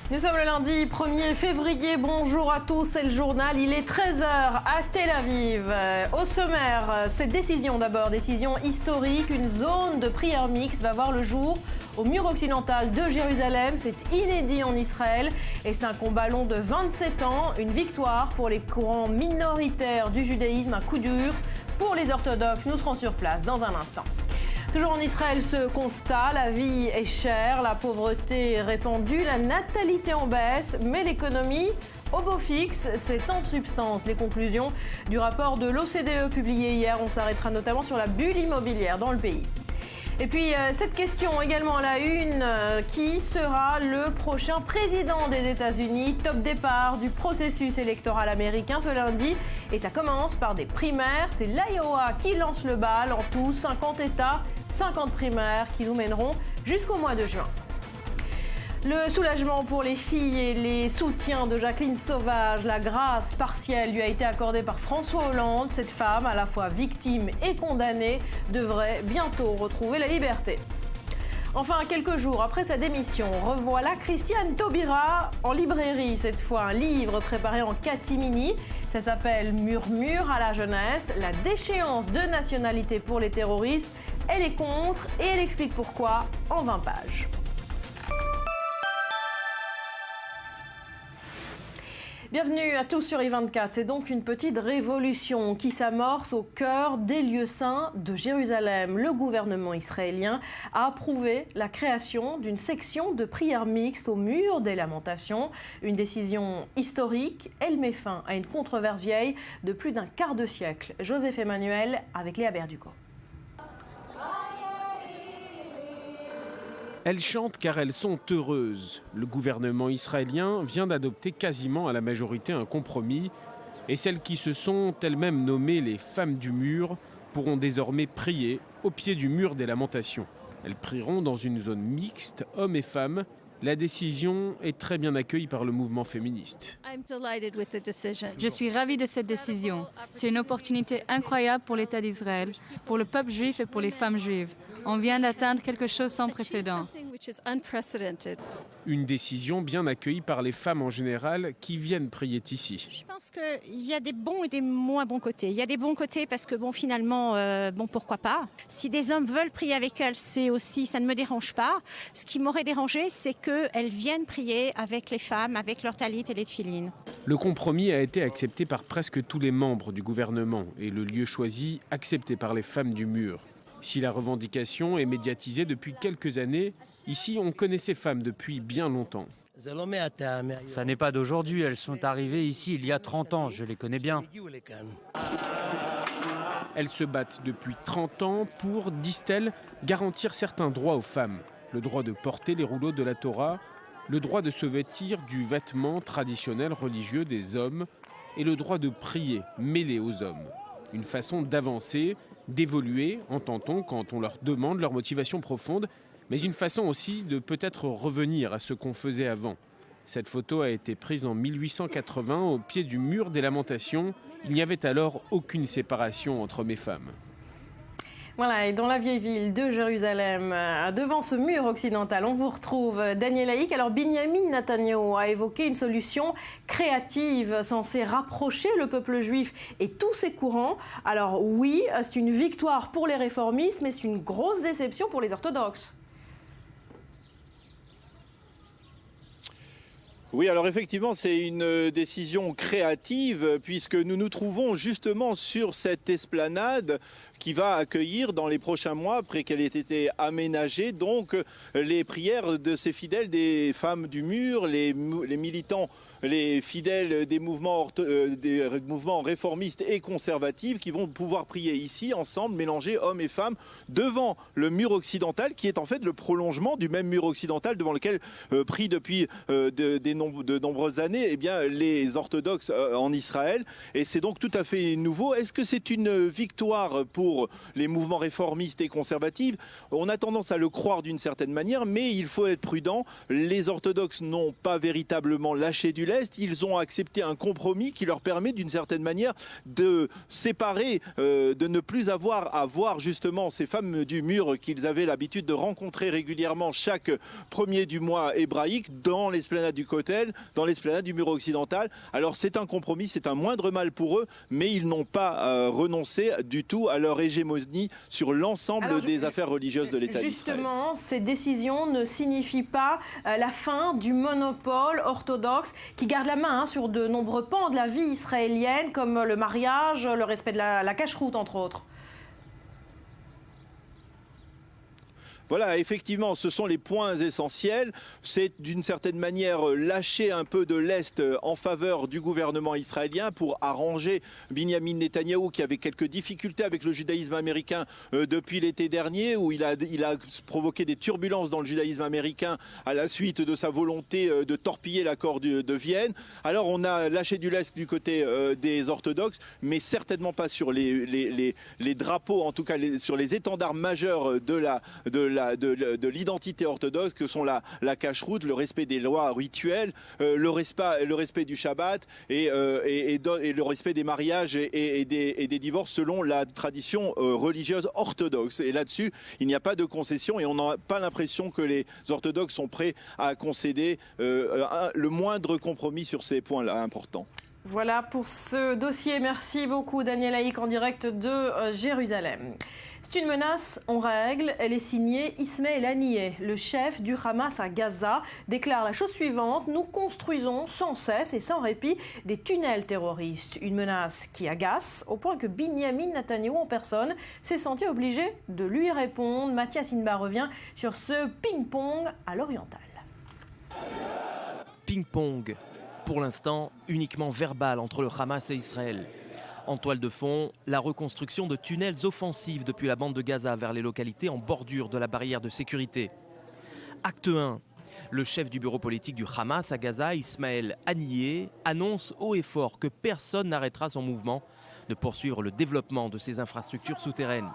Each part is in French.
Nous sommes le lundi 1er février, bonjour à tous, c'est le journal, il est 13h à Tel Aviv. Au sommaire, cette décision d'abord, décision historique, une zone de prière mixte va voir le jour au mur occidental de Jérusalem. C'est inédit en Israël et c'est un combat long de 27 ans, une victoire pour les courants minoritaires du judaïsme, un coup dur pour les orthodoxes. Nous serons sur place dans un instant. Toujours en Israël, ce constat, la vie est chère, la pauvreté est répandue, la natalité en baisse, mais l'économie au beau fixe, c'est en substance les conclusions du rapport de l'OCDE publié hier. On s'arrêtera notamment sur la bulle immobilière dans le pays. Et puis cette question également à la une, qui sera le prochain président des États-Unis? Top départ du processus électoral américain ce lundi. Et ça commence par des primaires. C'est l'Iowa qui lance le bal. En tout, 50 États, 50 primaires qui nous mèneront jusqu'au mois de juin. Le soulagement pour les filles et les soutiens de Jacqueline Sauvage, la grâce partielle lui a été accordée par François Hollande. Cette femme, à la fois victime et condamnée, devrait bientôt retrouver la liberté. Enfin, quelques jours après sa démission, revoilà Christiane Taubira en librairie. Cette fois, un livre préparé en catimini. Ça s'appelle Murmure à la jeunesse, la déchéance de nationalité pour les terroristes. Elle est contre et elle explique pourquoi en 20 pages. Bienvenue à tous sur I24. C'est donc une petite révolution qui s'amorce au cœur des lieux saints de Jérusalem. Le gouvernement israélien a approuvé la création d'une section de prière mixte au mur des lamentations. Une décision historique. Elle met fin à une controverse vieille de plus d'un quart de siècle. Joseph Emmanuel avec Léa Berduco. Elles chantent car elles sont heureuses. Le gouvernement israélien vient d'adopter quasiment à la majorité un compromis et celles qui se sont elles-mêmes nommées les femmes du mur pourront désormais prier au pied du mur des lamentations. Elles prieront dans une zone mixte, hommes et femmes. La décision est très bien accueillie par le mouvement féministe. Je suis ravie de cette décision. C'est une opportunité incroyable pour l'État d'Israël, pour le peuple juif et pour les femmes juives. On vient d'atteindre quelque chose sans précédent. Une décision bien accueillie par les femmes en général qui viennent prier ici. Je pense qu'il y a des bons et des moins bons côtés. Il y a des bons côtés parce que finalement, pourquoi pas. Si des hommes veulent prier avec elles, ça ne me dérange pas. Ce qui m'aurait dérangé, c'est qu'elles viennent prier avec les femmes, avec leur talit et les tefilines. Le compromis a été accepté par presque tous les membres du gouvernement et le lieu choisi accepté par les femmes du mur. Si la revendication est médiatisée depuis quelques années, ici on connaît ces femmes depuis bien longtemps. Ça n'est pas d'aujourd'hui, elles sont arrivées ici il y a 30 ans, je les connais bien. Elles se battent depuis 30 ans pour, disent-elles, garantir certains droits aux femmes. Le droit de porter les rouleaux de la Torah, le droit de se vêtir du vêtement traditionnel religieux des hommes et le droit de prier mêlé aux hommes. Une façon d'avancer, d'évoluer, entend-on quand on leur demande leur motivation profonde, mais une façon aussi de peut-être revenir à ce qu'on faisait avant. Cette photo a été prise en 1880 au pied du mur des lamentations. Il n'y avait alors aucune séparation entre hommes et femmes. Voilà, et dans la vieille ville de Jérusalem, devant ce mur occidental, on vous retrouve Daniel Haïk. Alors Binyamin Netanyahou a évoqué une solution créative censée rapprocher le peuple juif et tous ses courants. Alors oui, c'est une victoire pour les réformistes, mais c'est une grosse déception pour les orthodoxes. Oui, alors effectivement, c'est une décision créative puisque nous nous trouvons justement sur cette esplanade qui va accueillir dans les prochains mois, après qu'elle ait été aménagée, donc les prières de ces fidèles des femmes du mur, les militants, les fidèles des mouvements réformistes et conservatifs qui vont pouvoir prier ici ensemble, mélanger hommes et femmes devant le mur occidental qui est en fait le prolongement du même mur occidental devant lequel prient depuis de nombreuses années les orthodoxes en Israël. Et c'est donc tout à fait nouveau. Est-ce que c'est une victoire pour pour les mouvements réformistes et conservatifs. On a tendance à le croire d'une certaine manière, mais il faut être prudent. Les orthodoxes n'ont pas véritablement lâché du lest. Ils ont accepté un compromis qui leur permet d'une certaine manière de séparer, de ne plus avoir à voir justement ces femmes du mur qu'ils avaient l'habitude de rencontrer régulièrement chaque premier du mois hébraïque dans l'esplanade du Kotel, dans l'esplanade du mur occidental. Alors c'est un compromis, c'est un moindre mal pour eux, mais ils n'ont pas renoncé du tout à leur hégémonie sur l'ensemble des affaires religieuses de l'État d'Israël. Justement, ces décisions ne signifient pas la fin du monopole orthodoxe qui garde la main sur de nombreux pans de la vie israélienne, comme le mariage, le respect de la cacheroute, entre autres. Voilà, effectivement, ce sont les points essentiels. C'est d'une certaine manière lâcher un peu de l'Est en faveur du gouvernement israélien pour arranger Binyamin Netanyahou qui avait quelques difficultés avec le judaïsme américain depuis l'été dernier, où il a provoqué des turbulences dans le judaïsme américain à la suite de sa volonté de torpiller l'accord de Vienne. Alors on a lâché du lest du côté des orthodoxes, mais certainement pas sur les drapeaux, en tout cas sur les étendards majeurs de l'identité orthodoxe que sont la cacheroute, le respect des lois rituelles, le respect du Shabbat et le respect des mariages et des divorces selon la tradition religieuse orthodoxe. Et là-dessus, il n'y a pas de concession et on n'a pas l'impression que les orthodoxes sont prêts à concéder le moindre compromis sur ces points-là importants. Voilà pour ce dossier. Merci beaucoup Daniel Haïk en direct de Jérusalem. C'est une menace en règle. Elle est signée Ismaël Haniyeh, le chef du Hamas à Gaza, déclare la chose suivante: nous construisons sans cesse et sans répit des tunnels terroristes. Une menace qui agace au point que Binyamin Netanyahou en personne s'est senti obligé de lui répondre. Mathias Inba revient sur ce ping-pong à l'oriental. Ping-pong, pour l'instant uniquement verbal entre le Hamas et Israël. En toile de fond, la reconstruction de tunnels offensifs depuis la bande de Gaza vers les localités en bordure de la barrière de sécurité. Acte 1. Le chef du bureau politique du Hamas à Gaza, Ismaël Haniyeh, annonce haut et fort que personne n'arrêtera son mouvement de poursuivre le développement de ces infrastructures souterraines.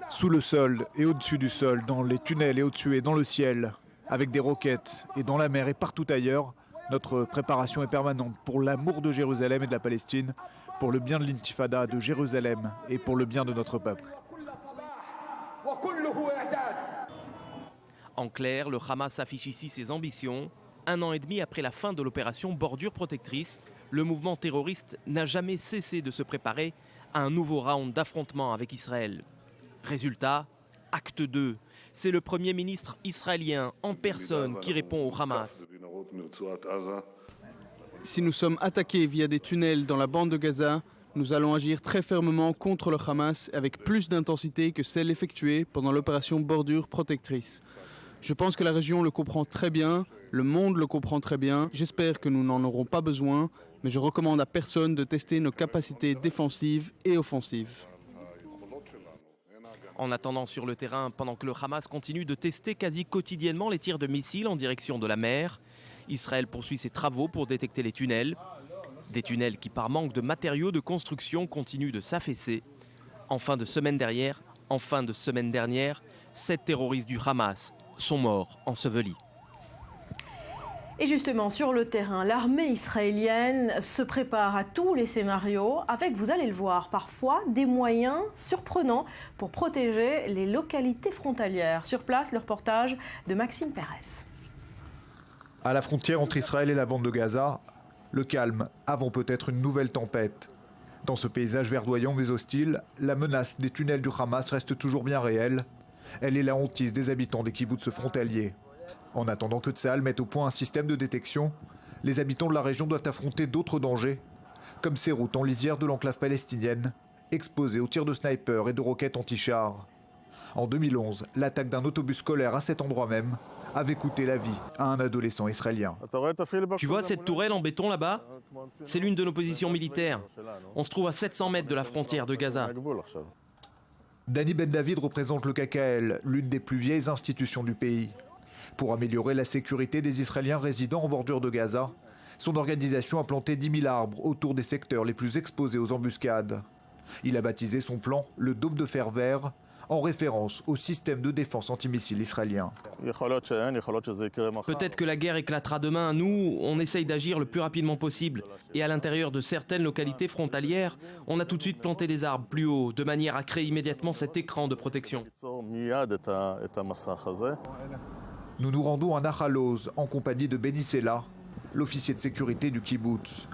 Sous le sol et au-dessus du sol, dans les tunnels et au-dessus et dans le ciel, avec des roquettes et dans la mer et partout ailleurs, notre préparation est permanente pour l'amour de Jérusalem et de la Palestine, pour le bien de l'intifada de Jérusalem et pour le bien de notre peuple. En clair, le Hamas affiche ici ses ambitions. 1 an et demi après la fin de l'opération Bordure Protectrice, le mouvement terroriste n'a jamais cessé de se préparer à un nouveau round d'affrontement avec Israël. Résultat, acte 2. C'est le Premier ministre israélien en personne qui répond au Hamas. Si nous sommes attaqués via des tunnels dans la bande de Gaza, nous allons agir très fermement contre le Hamas avec plus d'intensité que celle effectuée pendant l'opération Bordure Protectrice. Je pense que la région le comprend très bien, le monde le comprend très bien. J'espère que nous n'en aurons pas besoin, mais je recommande à personne de tester nos capacités défensives et offensives. En attendant sur le terrain, pendant que le Hamas continue de tester quasi quotidiennement les tirs de missiles en direction de la mer, Israël poursuit ses travaux pour détecter les tunnels. Des tunnels qui, par manque de matériaux de construction, continuent de s'affaisser. En fin de semaine dernière, 7 terroristes du Hamas sont morts ensevelis. Et justement, sur le terrain, l'armée israélienne se prépare à tous les scénarios avec, vous allez le voir, parfois des moyens surprenants pour protéger les localités frontalières. Sur place, le reportage de Maxime Pérez. À la frontière entre Israël et la bande de Gaza, le calme avant peut-être une nouvelle tempête. Dans ce paysage verdoyant mais hostile, la menace des tunnels du Hamas reste toujours bien réelle. Elle est la hantise des habitants des kibboutz frontaliers. En attendant que Tsahal mette au point un système de détection, les habitants de la région doivent affronter d'autres dangers, comme ces routes en lisière de l'enclave palestinienne, exposées aux tirs de snipers et de roquettes anti-chars. En 2011, l'attaque d'un autobus scolaire à cet endroit même avait coûté la vie à un adolescent israélien. Tu vois cette tourelle en béton là-bas? C'est l'une de nos positions militaires. On se trouve à 700 mètres de la frontière de Gaza. Dani Ben David représente le KKL, l'une des plus vieilles institutions du pays. Pour améliorer la sécurité des Israéliens résidant en bordure de Gaza, son organisation a planté 10 000 arbres autour des secteurs les plus exposés aux embuscades. Il a baptisé son plan le Dôme de fer vert, en référence au système de défense antimissile israélien. Peut-être que la guerre éclatera demain. Nous, on essaye d'agir le plus rapidement possible. Et à l'intérieur de certaines localités frontalières, on a tout de suite planté des arbres plus hauts, de manière à créer immédiatement cet écran de protection. Nous nous rendons à Nahal Oz en compagnie de Benny Sela, l'officier de sécurité du kibbutz.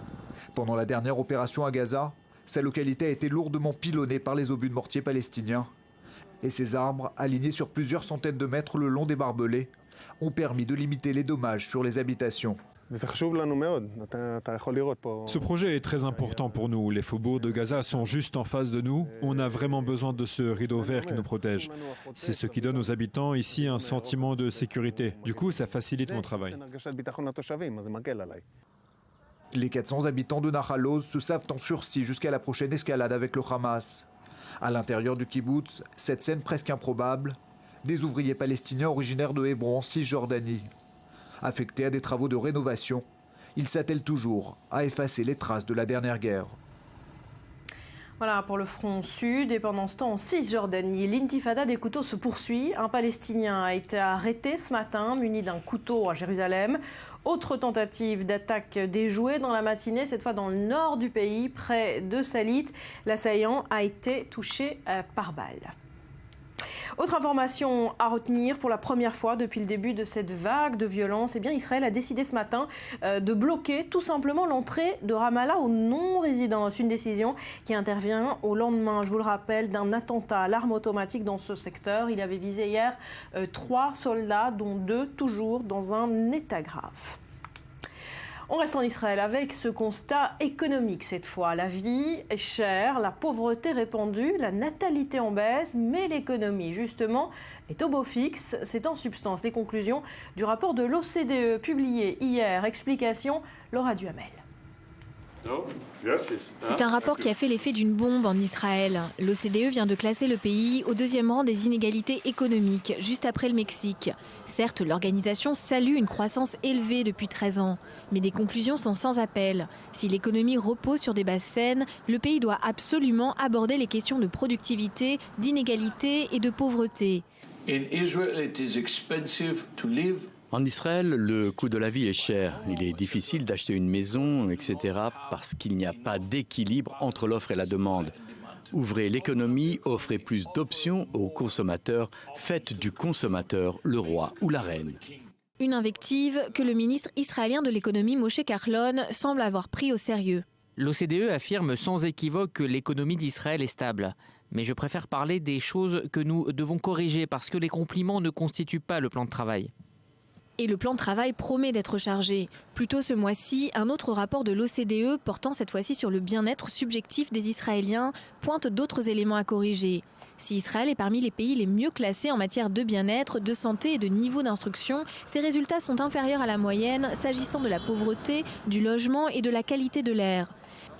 Pendant la dernière opération à Gaza, sa localité a été lourdement pilonnée par les obus de mortier palestiniens. Et ces arbres, alignés sur plusieurs centaines de mètres le long des barbelés, ont permis de limiter les dommages sur les habitations. Ce projet est très important pour nous. Les faubourgs de Gaza sont juste en face de nous. On a vraiment besoin de ce rideau vert qui nous protège. C'est ce qui donne aux habitants ici un sentiment de sécurité. Du coup, ça facilite mon travail. Les 400 habitants de Nahal Oz se savent en sursis jusqu'à la prochaine escalade avec le Hamas. À l'intérieur du kibbutz, cette scène presque improbable, des ouvriers palestiniens originaires de Hébron en Cisjordanie. Affectés à des travaux de rénovation, ils s'attellent toujours à effacer les traces de la dernière guerre. Voilà pour le front sud. Et pendant ce temps, en Cisjordanie, l'intifada des couteaux se poursuit. Un Palestinien a été arrêté ce matin, muni d'un couteau à Jérusalem. Autre tentative d'attaque déjouée dans la matinée, cette fois dans le nord du pays, près de Salit. L'assaillant a été touché par balle. Autre information à retenir, pour la première fois depuis le début de cette vague de violence, eh bien Israël a décidé ce matin de bloquer tout simplement l'entrée de Ramallah aux non-résidents. C'est une décision qui intervient au lendemain, je vous le rappelle, d'un attentat à l'arme automatique dans ce secteur. Il avait visé hier 3 soldats, dont 2 toujours dans un état grave. On reste en Israël avec ce constat économique cette fois. La vie est chère, la pauvreté répandue, la natalité en baisse, mais l'économie justement est au beau fixe. C'est en substance les conclusions du rapport de l'OCDE publié hier. Explication, Laura Duhamel. C'est un rapport qui a fait l'effet d'une bombe en Israël. L'OCDE vient de classer le pays au 2e rang des inégalités économiques, juste après le Mexique. Certes, l'organisation salue une croissance élevée depuis 13 ans, mais des conclusions sont sans appel. Si l'économie repose sur des bases saines, le pays doit absolument aborder les questions de productivité, d'inégalité et de pauvreté. En Israël, le coût de la vie est cher. Il est difficile d'acheter une maison, etc., parce qu'il n'y a pas d'équilibre entre l'offre et la demande. Ouvrez l'économie, offrez plus d'options aux consommateurs, faites du consommateur le roi ou la reine. Une invective que le ministre israélien de l'économie Moshe Kahlon semble avoir pris au sérieux. L'OCDE affirme sans équivoque que l'économie d'Israël est stable. Mais je préfère parler des choses que nous devons corriger parce que les compliments ne constituent pas le plan de travail. Et le plan de travail promet d'être chargé. Plus tôt ce mois-ci, un autre rapport de l'OCDE, portant cette fois-ci sur le bien-être subjectif des Israéliens, pointe d'autres éléments à corriger. Si Israël est parmi les pays les mieux classés en matière de bien-être, de santé et de niveau d'instruction, ses résultats sont inférieurs à la moyenne s'agissant de la pauvreté, du logement et de la qualité de l'air.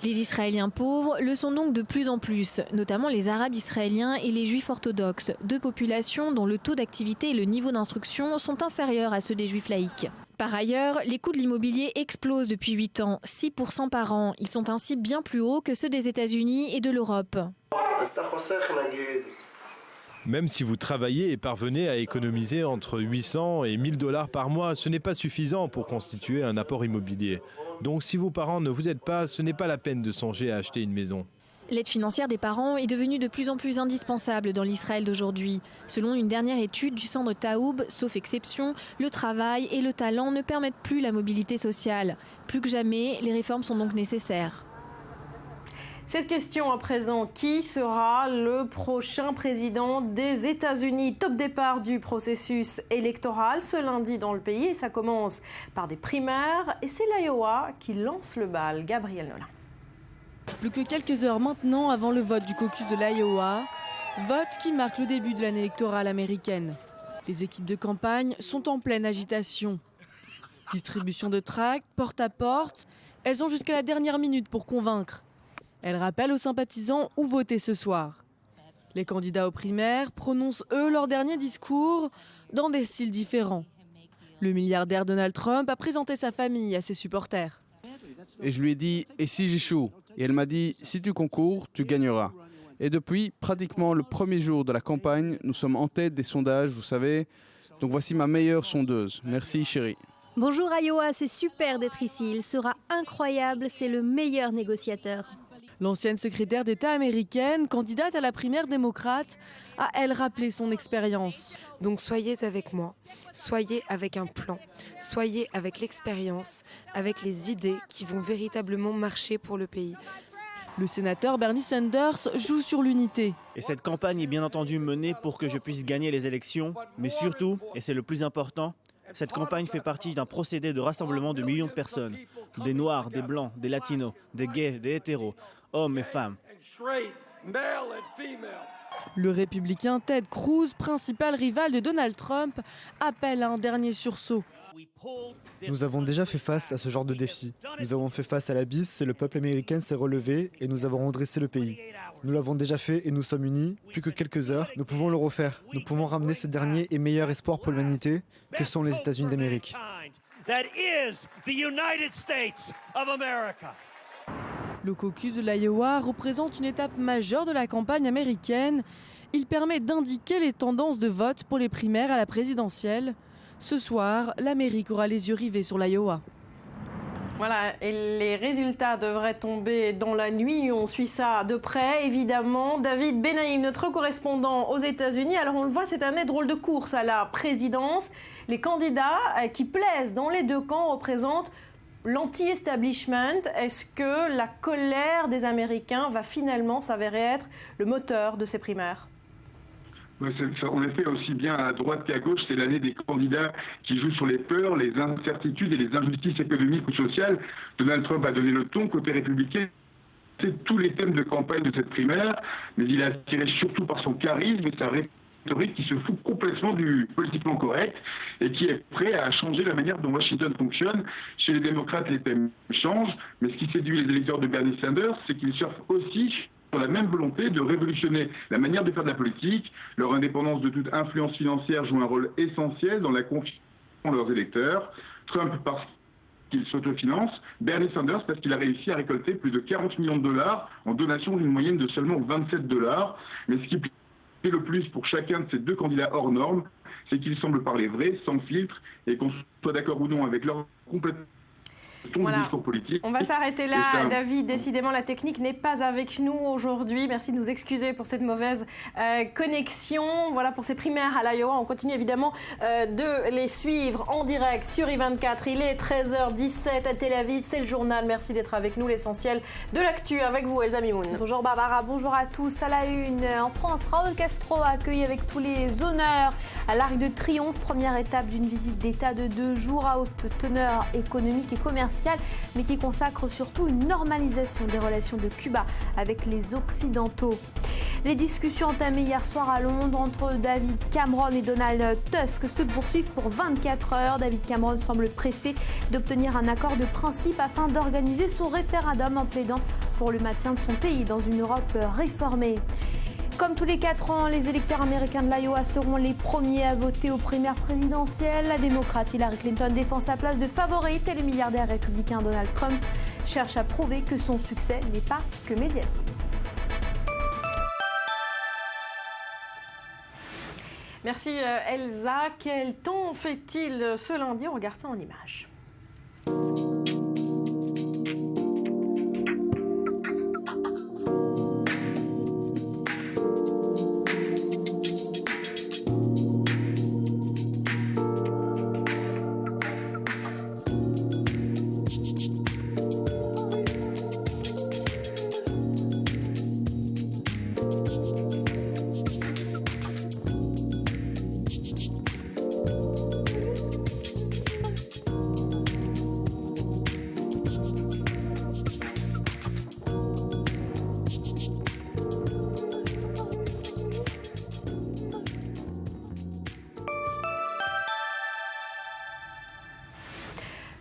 Les Israéliens pauvres le sont donc de plus en plus, notamment les Arabes israéliens et les Juifs orthodoxes, deux populations dont le taux d'activité et le niveau d'instruction sont inférieurs à ceux des Juifs laïcs. Par ailleurs, les coûts de l'immobilier explosent depuis 8 ans, 6% par an. Ils sont ainsi bien plus hauts que ceux des États-Unis et de l'Europe. Même si vous travaillez et parvenez à économiser entre 800 et 1000 $ par mois, ce n'est pas suffisant pour constituer un apport immobilier. Donc si vos parents ne vous aident pas, ce n'est pas la peine de songer à acheter une maison. L'aide financière des parents est devenue de plus en plus indispensable dans l'Israël d'aujourd'hui. Selon une dernière étude du centre Taoub, sauf exception, le travail et le talent ne permettent plus la mobilité sociale. Plus que jamais, les réformes sont donc nécessaires. Cette question à présent, qui sera le prochain président des États-Unis? Top départ du processus électoral ce lundi dans le pays et ça commence par des primaires et c'est l'Iowa qui lance le bal. Gabriel Nolin. Plus que quelques heures maintenant avant le vote du caucus de l'Iowa, vote qui marque le début de l'année électorale américaine. Les équipes de campagne sont en pleine agitation. Distribution de tracts, porte à porte, elles ont jusqu'à la dernière minute pour convaincre. Elles rappellent aux sympathisants où voter ce soir. Les candidats aux primaires prononcent eux leur dernier discours dans des styles différents. Le milliardaire Donald Trump a présenté sa famille à ses supporters. Et je lui ai dit « Et si j'échoue ?» Et elle m'a dit « Si tu concours, tu gagneras ». Et depuis pratiquement le premier jour de la campagne, nous sommes en tête des sondages, vous savez. Donc voici ma meilleure sondeuse. Merci chérie. Bonjour Iowa, c'est super d'être ici. Il sera incroyable, c'est le meilleur négociateur. L'ancienne secrétaire d'État américaine, candidate à la primaire démocrate, a elle rappelé son expérience. Donc soyez avec moi, soyez avec un plan, soyez avec l'expérience, avec les idées qui vont véritablement marcher pour le pays. Le sénateur Bernie Sanders joue sur l'unité. Et cette campagne est bien entendu menée pour que je puisse gagner les élections, mais surtout, et c'est le plus important, cette campagne fait partie d'un procédé de rassemblement de millions de personnes, des noirs, des blancs, des latinos, des gays, des hétéros, hommes et femmes. Le républicain Ted Cruz, principal rival de Donald Trump, appelle à un dernier sursaut. Nous avons déjà fait face à ce genre de défi. Nous avons fait face à l'abysse et le peuple américain s'est relevé et nous avons redressé le pays. Nous l'avons déjà fait et nous sommes unis. Plus que quelques heures, nous pouvons le refaire. Nous pouvons ramener ce dernier et meilleur espoir pour l'humanité que sont les États-Unis d'Amérique. Le caucus de l'Iowa représente une étape majeure de la campagne américaine. Il permet d'indiquer les tendances de vote pour les primaires à la présidentielle. Ce soir, l'Amérique aura les yeux rivés sur l'Iowa. Voilà, et les résultats devraient tomber dans la nuit. On suit ça de près, évidemment. David Benaïm, notre correspondant aux États-Unis. Alors, on le voit, c'est un drôle de course à la présidence. Les candidats qui plaisent dans les deux camps représentent l'anti-establishment. Est-ce que la colère des Américains va finalement s'avérer être le moteur de ces primaires ? En effet, aussi bien à droite qu'à gauche, c'est l'année des candidats qui jouent sur les peurs, les incertitudes et les injustices économiques ou sociales. Donald Trump a donné le ton côté républicain. C'est tous les thèmes de campagne de cette primaire, mais il est attiré surtout par son charisme et sa rhétorique qui se fout complètement du politiquement correct et qui est prêt à changer la manière dont Washington fonctionne. Chez les démocrates, les thèmes changent, mais ce qui séduit les électeurs de Bernie Sanders, c'est qu'ils surfent aussi sur la même volonté de révolutionner la manière de faire de la politique. Leur indépendance de toute influence financière joue un rôle essentiel dans la confiance de leurs électeurs. Trump parce qu'il s'autofinance, Bernie Sanders parce qu'il a réussi à récolter plus de 40 millions de dollars en donation d'une moyenne de seulement 27 $. Mais ce qui plaît le plus pour chacun de ces deux candidats hors normes, c'est qu'ils semblent parler vrai, sans filtre, et qu'on soit d'accord ou non avec leur complètement Voilà. On va s'arrêter là, David. Décidément, la technique n'est pas avec nous aujourd'hui. Merci de nous excuser pour cette mauvaise connexion. Voilà pour ces primaires à l'Iowa. On continue évidemment de les suivre en direct sur I24. Il est 13h17 à Tel Aviv. C'est le journal. Merci d'être avec nous. L'essentiel de l'actu avec vous, Elsa Mimoun. Bonjour Barbara, bonjour à tous. À la une, en France, Raúl Castro a accueilli avec tous les honneurs à l'Arc de Triomphe. Première étape d'une visite d'État de 2 jours à haute teneur économique et commerciale, mais qui consacre surtout une normalisation des relations de Cuba avec les Occidentaux. Les discussions entamées hier soir à Londres entre David Cameron et Donald Tusk se poursuivent pour 24 heures. David Cameron semble pressé d'obtenir un accord de principe afin d'organiser son référendum en plaidant pour le maintien de son pays dans une Europe réformée. Comme tous les 4 ans, les électeurs américains de l'Iowa seront les premiers à voter aux primaires présidentielles. La démocrate Hillary Clinton défend sa place de favorite et le milliardaire républicain Donald Trump cherche à prouver que son succès n'est pas que médiatique. Merci Elsa. Quel temps fait-il ce lundi? On regarde ça en images.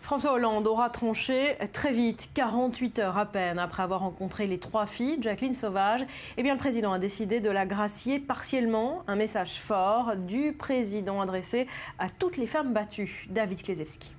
François Hollande aura tranché très vite, 48 heures à peine après avoir rencontré les 3 filles, Jacqueline Sauvage. Eh bien, le président a décidé de la gracier partiellement. Un message fort du président adressé à toutes les femmes battues. David Klezewski.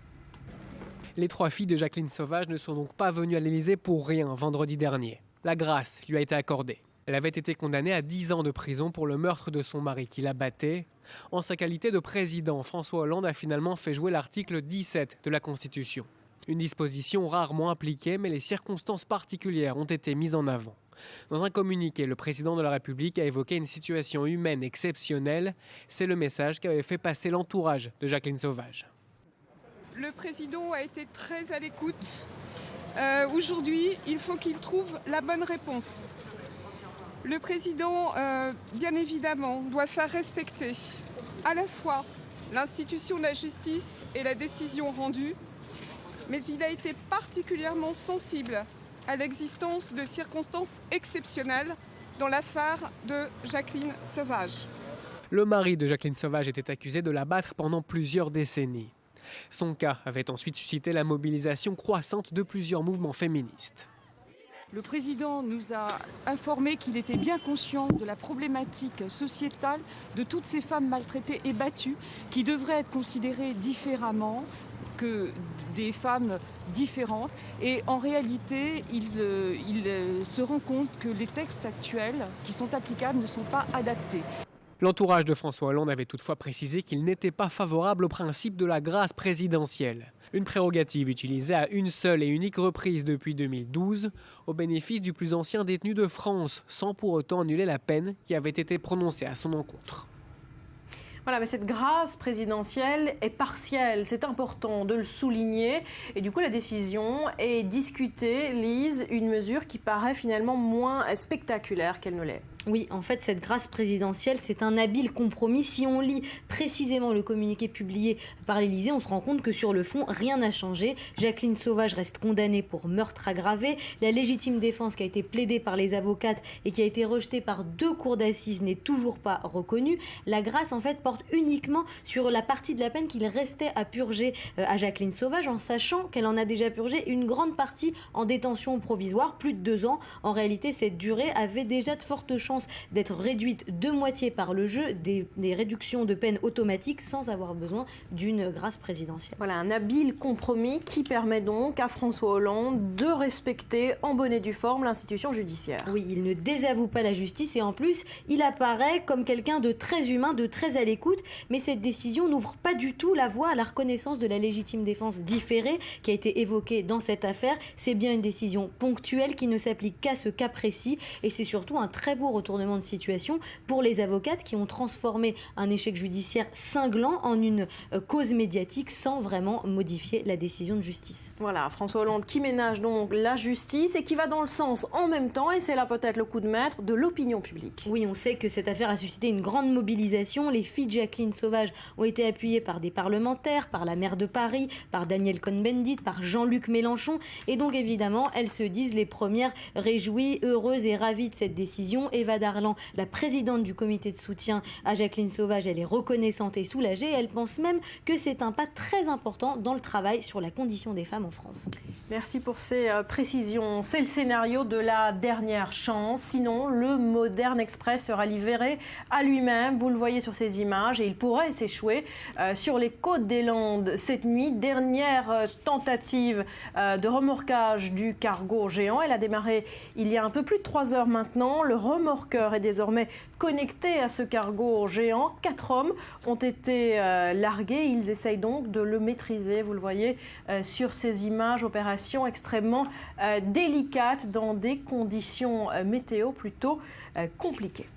Les 3 filles de Jacqueline Sauvage ne sont donc pas venues à l'Élysée pour rien vendredi dernier. La grâce lui a été accordée. Elle avait été condamnée à 10 ans de prison pour le meurtre de son mari qui la battait. En sa qualité de président, François Hollande a finalement fait jouer l'article 17 de la Constitution. Une disposition rarement appliquée, mais les circonstances particulières ont été mises en avant. Dans un communiqué, le président de la République a évoqué une situation humaine exceptionnelle. C'est le message qu'avait fait passer l'entourage de Jacqueline Sauvage. Le président a été très à l'écoute. Aujourd'hui, il faut qu'il trouve la bonne réponse. Le président, bien évidemment, doit faire respecter à la fois l'institution de la justice et la décision rendue, mais il a été particulièrement sensible à l'existence de circonstances exceptionnelles dans l'affaire de Jacqueline Sauvage. Le mari de Jacqueline Sauvage était accusé de la battre pendant plusieurs décennies. Son cas avait ensuite suscité la mobilisation croissante de plusieurs mouvements féministes. Le président nous a informé qu'il était bien conscient de la problématique sociétale de toutes ces femmes maltraitées et battues qui devraient être considérées différemment que des femmes différentes. Et en réalité, il se rend compte que les textes actuels qui sont applicables ne sont pas adaptés. L'entourage de François Hollande avait toutefois précisé qu'il n'était pas favorable au principe de la grâce présidentielle. Une prérogative utilisée à une seule et unique reprise depuis 2012, au bénéfice du plus ancien détenu de France, sans pour autant annuler la peine qui avait été prononcée à son encontre. Voilà, mais cette grâce présidentielle est partielle, c'est important de le souligner. Et du coup, la décision est discutée, Lise, une mesure qui paraît finalement moins spectaculaire qu'elle ne l'est. Oui, en fait, cette grâce présidentielle, c'est un habile compromis. Si on lit précisément le communiqué publié par l'Élysée, on se rend compte que sur le fond, rien n'a changé. Jacqueline Sauvage reste condamnée pour meurtre aggravé. La légitime défense qui a été plaidée par les avocates et qui a été rejetée par 2 cours d'assises n'est toujours pas reconnue. La grâce, en fait, porte uniquement sur la partie de la peine qu'il restait à purger à Jacqueline Sauvage, en sachant qu'elle en a déjà purgé une grande partie en détention provisoire, plus de 2 ans. En réalité, cette durée avait déjà de fortes chances d'être réduite de moitié par le jeu des réductions de peine automatiques sans avoir besoin d'une grâce présidentielle. Voilà, un habile compromis qui permet donc à François Hollande de respecter en bonne et due forme l'institution judiciaire. Oui, il ne désavoue pas la justice et en plus, il apparaît comme quelqu'un de très humain, de très à l'écoute, mais cette décision n'ouvre pas du tout la voie à la reconnaissance de la légitime défense différée qui a été évoquée dans cette affaire. C'est bien une décision ponctuelle qui ne s'applique qu'à ce cas précis et c'est surtout un très beau retournement de situation pour les avocates qui ont transformé un échec judiciaire cinglant en une cause médiatique sans vraiment modifier la décision de justice. Voilà, François Hollande qui ménage donc la justice et qui va dans le sens en même temps, et c'est là peut-être le coup de maître de l'opinion publique. Oui, on sait que cette affaire a suscité une grande mobilisation. Les filles de Jacqueline Sauvage ont été appuyées par des parlementaires, par la maire de Paris, par Daniel Cohn-Bendit, par Jean-Luc Mélenchon, et donc évidemment, elles se disent les premières réjouies, heureuses et ravies de cette décision. Eva Darlan, la présidente du comité de soutien à Jacqueline Sauvage, elle est reconnaissante et soulagée. Elle pense même que c'est un pas très important dans le travail sur la condition des femmes en France. Merci pour ces précisions. C'est le scénario de la dernière chance. Sinon, le Modern Express sera livré à lui-même. Vous le voyez sur ces images et il pourrait s'échouer sur les côtes des Landes cette nuit. Dernière tentative de remorquage du cargo géant. Elle a démarré il y a un peu plus de 3 heures maintenant. Le remorqueur est désormais connecté à ce cargo géant. 4 hommes ont été largués. Ils essayent donc de le maîtriser. Vous le voyez sur ces images. Opération extrêmement délicate dans des conditions météo plutôt compliquées.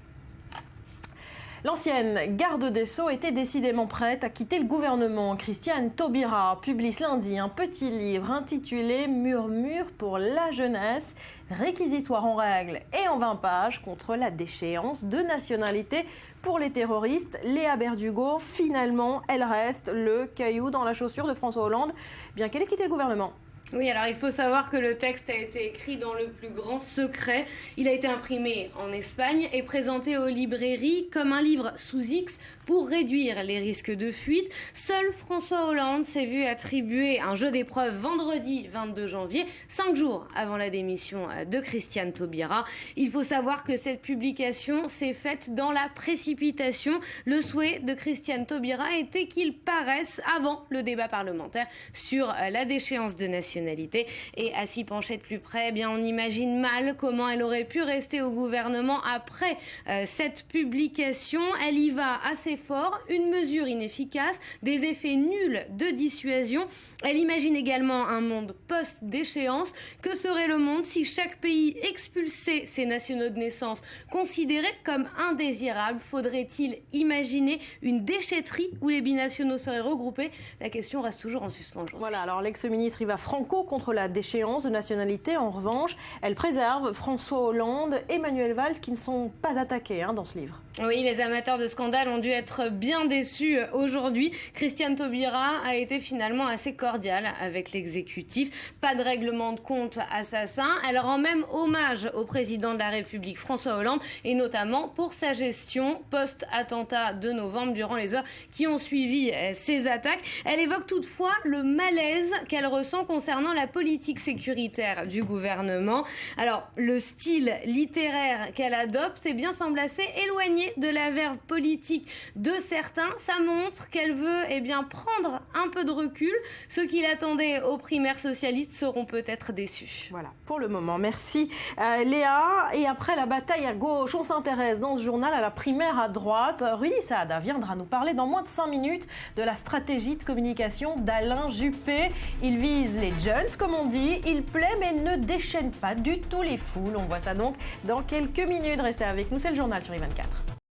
L'ancienne garde des Sceaux était décidément prête à quitter le gouvernement. Christiane Taubira publie ce lundi un petit livre intitulé « Murmure pour la jeunesse », réquisitoire en règle et en 20 pages contre la déchéance de nationalité pour les terroristes. Léa Berdugo, finalement, elle reste le caillou dans la chaussure de François Hollande, bien qu'elle ait quitté le gouvernement. Oui, alors il faut savoir que le texte a été écrit dans le plus grand secret. Il a été imprimé en Espagne et présenté aux librairies comme un livre sous X pour réduire les risques de fuite. Seul François Hollande s'est vu attribuer un jeu d'épreuves vendredi 22 janvier, 5 jours avant la démission de Christiane Taubira. Il faut savoir que cette publication s'est faite dans la précipitation. Le souhait de Christiane Taubira était qu'il paraisse avant le débat parlementaire sur la déchéance de nationalité. nationalité. Et à s'y pencher de plus près, eh bien, on imagine mal comment elle aurait pu rester au gouvernement après cette publication. Elle y va assez fort, une mesure inefficace, des effets nuls de dissuasion. Elle imagine également un monde post-déchéance. Que serait le monde si chaque pays expulsait ses nationaux de naissance considérés comme indésirables? Faudrait-il imaginer une déchetterie où les binationaux seraient regroupés? La question reste toujours en suspens. Voilà, alors l'ex-ministre y va franco contre la déchéance de nationalité. En revanche, elle préserve François Hollande et Manuel Valls qui ne sont pas attaqués dans ce livre. Oui, les amateurs de scandale ont dû être bien déçus aujourd'hui. Christiane Taubira a été finalement assez cordiale avec l'exécutif. Pas de règlement de compte assassin. Elle rend même hommage au président de la République, François Hollande, et notamment pour sa gestion post-attentat de novembre, durant les heures qui ont suivi ces attaques. Elle évoque toutefois le malaise qu'elle ressent concernant la politique sécuritaire du gouvernement. Alors, le style littéraire qu'elle adopte semble assez éloigné de la verve politique de certains. Ça montre qu'elle veut prendre un peu de recul. Ceux qui l'attendaient aux primaires socialistes seront peut-être déçus. Voilà, pour le moment. Merci Léa. Et après la bataille à gauche, on s'intéresse dans ce journal à la primaire à droite. Rudy Saada viendra nous parler dans moins de 5 minutes de la stratégie de communication d'Alain Juppé. Il vise les jeunes, comme on dit. Il plaît mais ne déchaîne pas du tout les foules. On voit ça donc dans quelques minutes. Restez avec nous, c'est le journal sur I24.